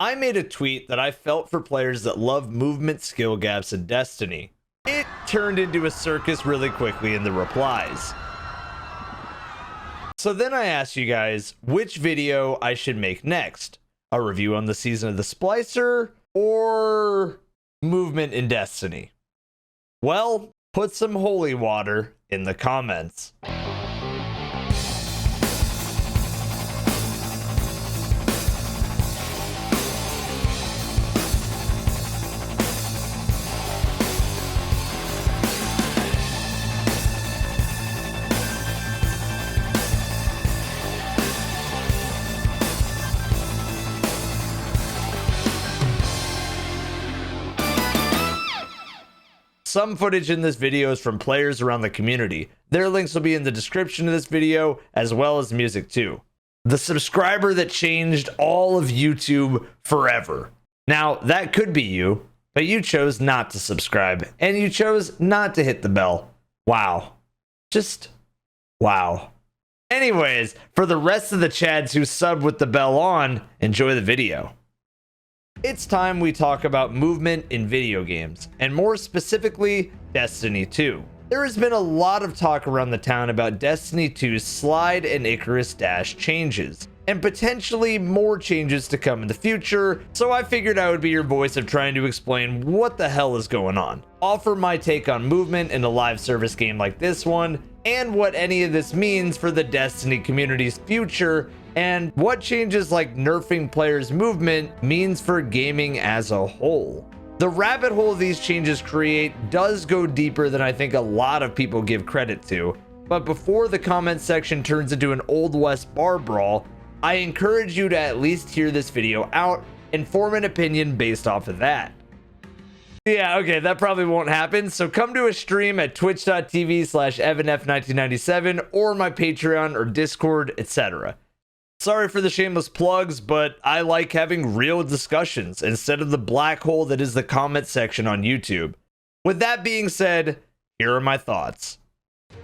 I made a tweet that I felt for players that love movement skill gaps in Destiny. It turned into a circus really quickly in the replies. So then I asked you guys which video I should make next. A review on the Season of the Splicer or movement in Destiny? Well, put some holy water in the comments. Some footage in this video is from players around the community. Their links will be in the description of this video, as well as music too. The subscriber that changed all of YouTube forever. Now, that could be you, but you chose not to subscribe, and you chose not to hit the bell. Wow. Just wow. Anyways, for the rest of the chads who subbed with the bell on, enjoy the video. It's time we talk about movement in video games, and more specifically, Destiny 2. There has been a lot of talk around the town about Destiny 2's slide and Icarus Dash changes, and potentially more changes to come in the future, so I figured I would be your voice of trying to explain what the hell is going on, offer my take on movement in a live service game like this one, and what any of this means for the Destiny community's future, and what changes like nerfing players' movement means for gaming as a whole. The rabbit hole these changes create does go deeper than I think a lot of people give credit to, but before the comment section turns into an Old West bar brawl, I encourage you to at least hear this video out and form an opinion based off of that. Yeah, okay, that probably won't happen, so come to a stream at twitch.tv/evanf1997 or my Patreon or Discord, etc. Sorry for the shameless plugs, but I like having real discussions instead of the black hole that is the comment section on YouTube. With that being said, here are my thoughts.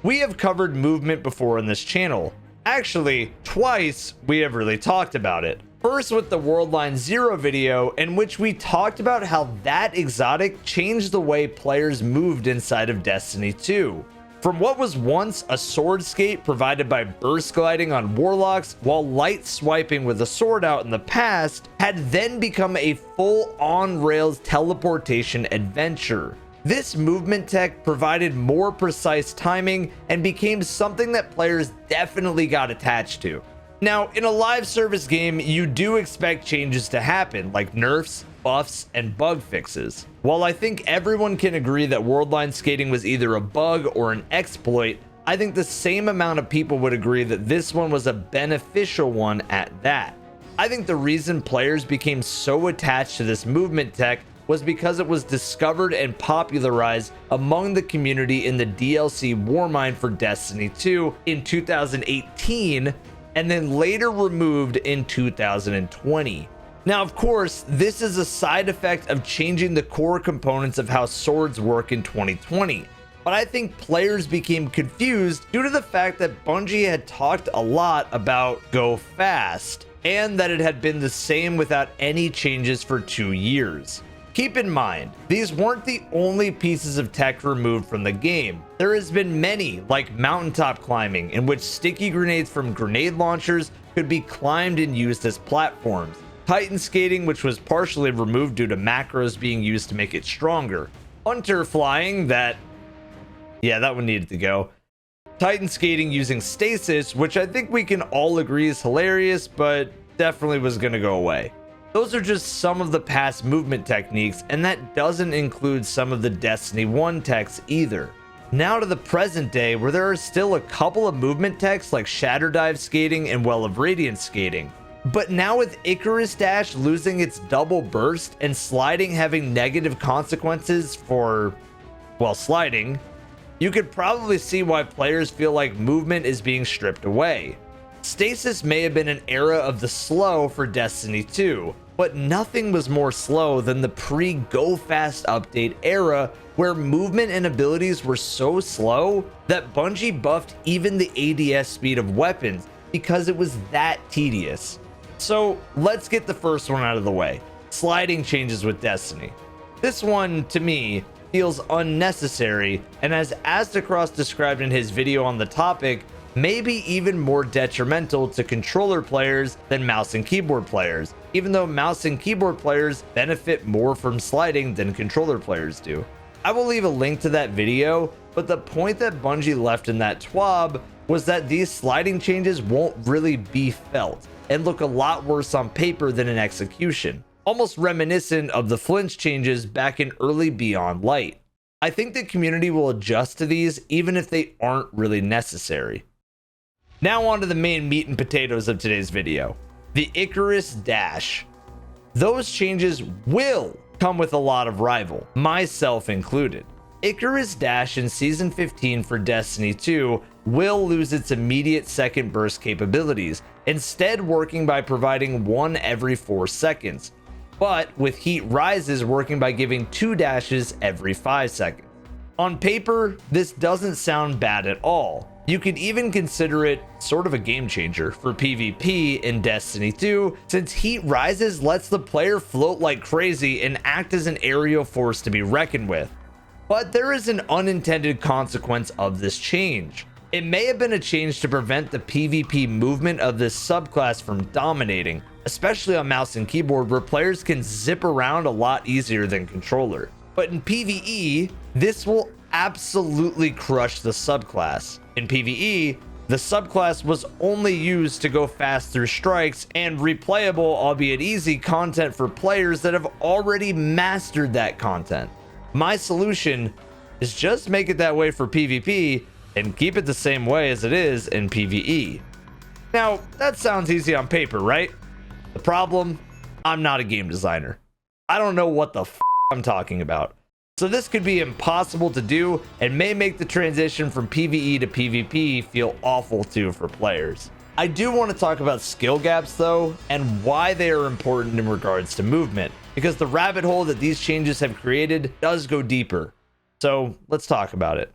We have covered movement before on this channel. Actually, twice we have really talked about it. First with the Worldline Zero video, in which we talked about how that exotic changed the way players moved inside of Destiny 2. From what was once a sword skate provided by burst gliding on warlocks while light swiping with a sword out in the past, had then become a full on-rails teleportation adventure. This movement tech provided more precise timing and became something that players definitely got attached to. Now, in a live service game, you do expect changes to happen, like nerfs, buffs, and bug fixes. While I think everyone can agree that Worldline skating was either a bug or an exploit, I think the same amount of people would agree that this one was a beneficial one at that. I think the reason players became so attached to this movement tech was because it was discovered and popularized among the community in the DLC Warmind for Destiny 2 in 2018, and then later removed in 2020. Now, of course, this is a side effect of changing the core components of how swords work in 2020. But I think players became confused due to the fact that Bungie had talked a lot about go fast, and that it had been the same without any changes for 2 years. Keep in mind, these weren't the only pieces of tech removed from the game. There has been many, like mountaintop climbing, in which sticky grenades from grenade launchers could be climbed and used as platforms. Titan skating, which was partially removed due to macros being used to make it stronger. Hunter flying, that one needed to go. Titan skating using stasis, which I think we can all agree is hilarious, but definitely was going to go away. Those are just some of the past movement techniques, and that doesn't include some of the Destiny 1 techs either. Now to the present day, where there are still a couple of movement techs like Shatter Dive skating and Well of Radiance skating. But now with Icarus Dash losing its double burst and sliding having negative consequences for, well, sliding, you could probably see why players feel like movement is being stripped away. Stasis may have been an era of the slow for Destiny 2, but nothing was more slow than the pre-Go Fast update era, where movement and abilities were so slow that Bungie buffed even the ADS speed of weapons because it was that tedious. So let's get the first one out of the way. Sliding changes with Destiny. This one, to me, feels unnecessary, and as Astacross described in his video on the topic, may be even more detrimental to controller players than mouse and keyboard players, even though mouse and keyboard players benefit more from sliding than controller players do. I will leave a link to that video, but the point that Bungie left in that TWAB was that these sliding changes won't really be felt and look a lot worse on paper than in execution, almost reminiscent of the flinch changes back in early Beyond Light. I think the community will adjust to these even if they aren't really necessary. Now on to the main meat and potatoes of today's video, the Icarus Dash. Those changes will come with a lot of rival, myself included. Icarus Dash in Season 15 for Destiny 2 will lose its immediate second burst capabilities, instead working by providing one every 4 seconds, but with heat rises working by giving 2 dashes every 5 seconds. On paper, this doesn't sound bad at all. You could even consider it sort of a game changer for PvP in Destiny 2, since heat rises lets the player float like crazy and act as an aerial force to be reckoned with. But there is an unintended consequence of this change. It may have been a change to prevent the PvP movement of this subclass from dominating, especially on mouse and keyboard where players can zip around a lot easier than controller. But in PvE, this will absolutely crush the subclass. In PvE, the subclass was only used to go fast through strikes and replayable, albeit easy, content for players that have already mastered that content. My solution is just make it that way for PvP and keep it the same way as it is in PvE. Now, that sounds easy on paper, right? The problem, I'm not a game designer. I don't know what the I'm talking about. So this could be impossible to do and may make the transition from PvE to PvP feel awful too for players. I do want to talk about skill gaps though, and why they are important in regards to movement, because the rabbit hole that these changes have created does go deeper. So let's talk about it.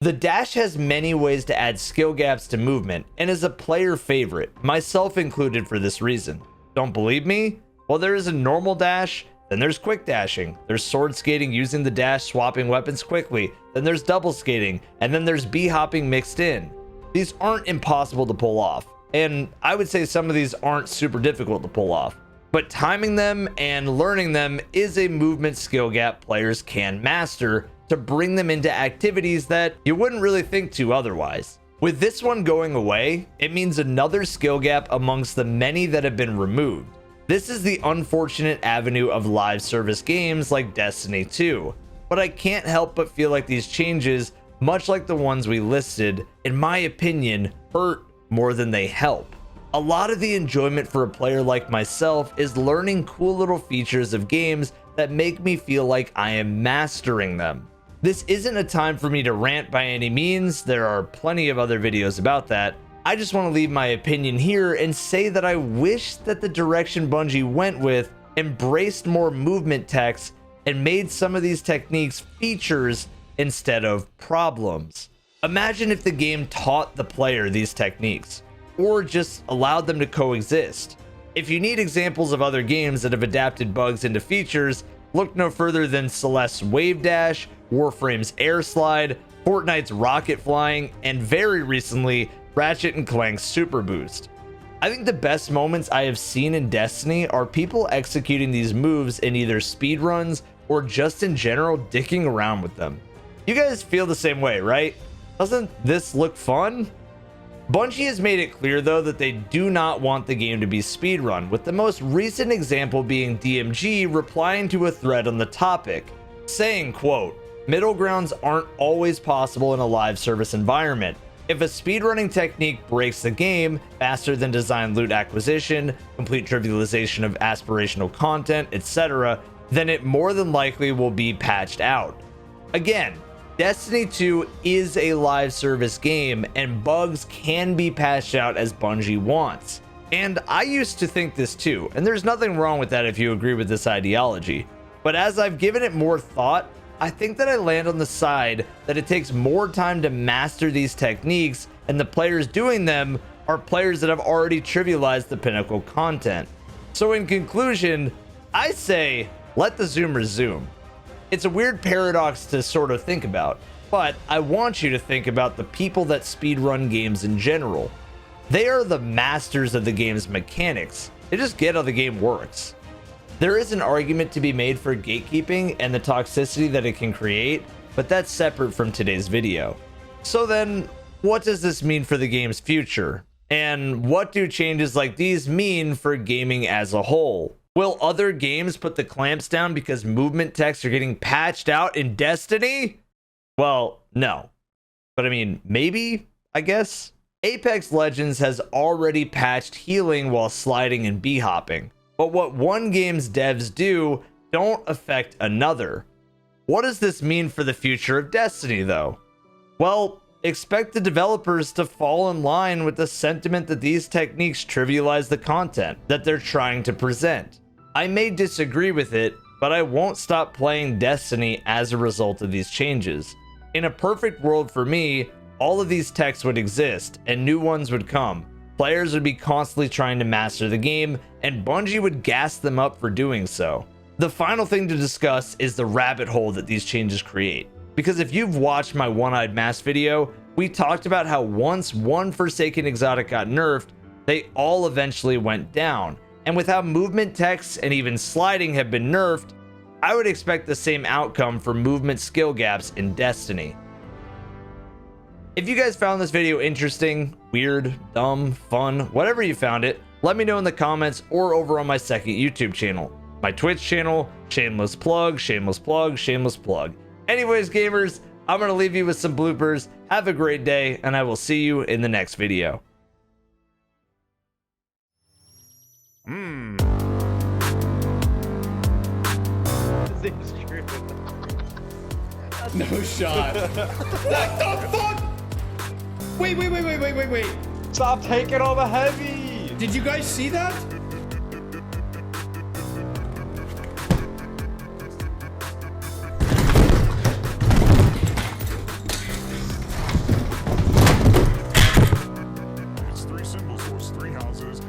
The dash has many ways to add skill gaps to movement and is a player favorite, myself included for this reason. Don't believe me? Well, there is a normal dash, then there's quick dashing, there's sword skating using the dash, swapping weapons quickly, then there's double skating, and then there's b-hopping mixed in. These aren't impossible to pull off, and I would say some of these aren't super difficult to pull off, but timing them and learning them is a movement skill gap players can master to bring them into activities that you wouldn't really think to otherwise. With this one going away, it means another skill gap amongst the many that have been removed. This is the unfortunate avenue of live service games like Destiny 2, but I can't help but feel like these changes, much like the ones we listed, in my opinion, hurt more than they help. A lot of the enjoyment for a player like myself is learning cool little features of games that make me feel like I am mastering them. This isn't a time for me to rant by any means, there are plenty of other videos about that. I just want to leave my opinion here and say that I wish that the direction Bungie went with embraced more movement techs and made some of these techniques features instead of problems. Imagine if the game taught the player these techniques, or just allowed them to coexist. If you need examples of other games that have adapted bugs into features, look no further than Celeste's Wave Dash, Warframe's Air Slide, Fortnite's Rocket Flying, and very recently, Ratchet & Clank's Super Boost. I think the best moments I have seen in Destiny are people executing these moves in either speedruns or just in general dicking around with them. You guys feel the same way, right? Doesn't this look fun? Bungie has made it clear though that they do not want the game to be speedrun, with the most recent example being DMG replying to a thread on the topic, saying, quote, "Middle grounds aren't always possible in a live service environment. If a speedrunning technique breaks the game faster than design loot acquisition, complete trivialization of aspirational content, etc., then it more than likely will be patched out." Again, Destiny 2 is a live service game and bugs can be patched out as Bungie wants. And I used to think this too, and there's nothing wrong with that if you agree with this ideology. But as I've given it more thought, I think that I land on the side that it takes more time to master these techniques, and the players doing them are players that have already trivialized the pinnacle content. So in conclusion, I say let the Zoomers zoom. It's a weird paradox to sort of think about, but I want you to think about the people that speedrun games in general. They are the masters of the game's mechanics. They just get how the game works. There is an argument to be made for gatekeeping and the toxicity that it can create, but that's separate from today's video. So then, what does this mean for the game's future? And what do changes like these mean for gaming as a whole? Will other games put the clamps down because movement texts are getting patched out in Destiny? Well, no. But I mean, maybe, I guess? Apex Legends has already patched healing while sliding and b-hopping. But what one game's devs do don't affect another. What does this mean for the future of Destiny, though? Well, expect the developers to fall in line with the sentiment that these techniques trivialize the content that they're trying to present. I may disagree with it, but I won't stop playing Destiny as a result of these changes. In a perfect world for me, all of these techs would exist and new ones would come. Players would be constantly trying to master the game, and Bungie would gas them up for doing so. The final thing to discuss is the rabbit hole that these changes create. Because if you've watched my One-Eyed Mask video, we talked about how once one Forsaken exotic got nerfed, they all eventually went down. And with how movement texts and even sliding have been nerfed, I would expect the same outcome for movement skill gaps in Destiny. If you guys found this video interesting, weird, dumb, fun, whatever you found it, let me know in the comments or over on my second YouTube channel. My Twitch channel, shameless plug, shameless plug, shameless plug. Anyways, gamers, I'm going to leave you with some bloopers. Have a great day, and I will see you in the next video. No shot. What the fuck? Wait. Stop taking all the heavy! Did you guys see that? It's three symbols, or it's three houses.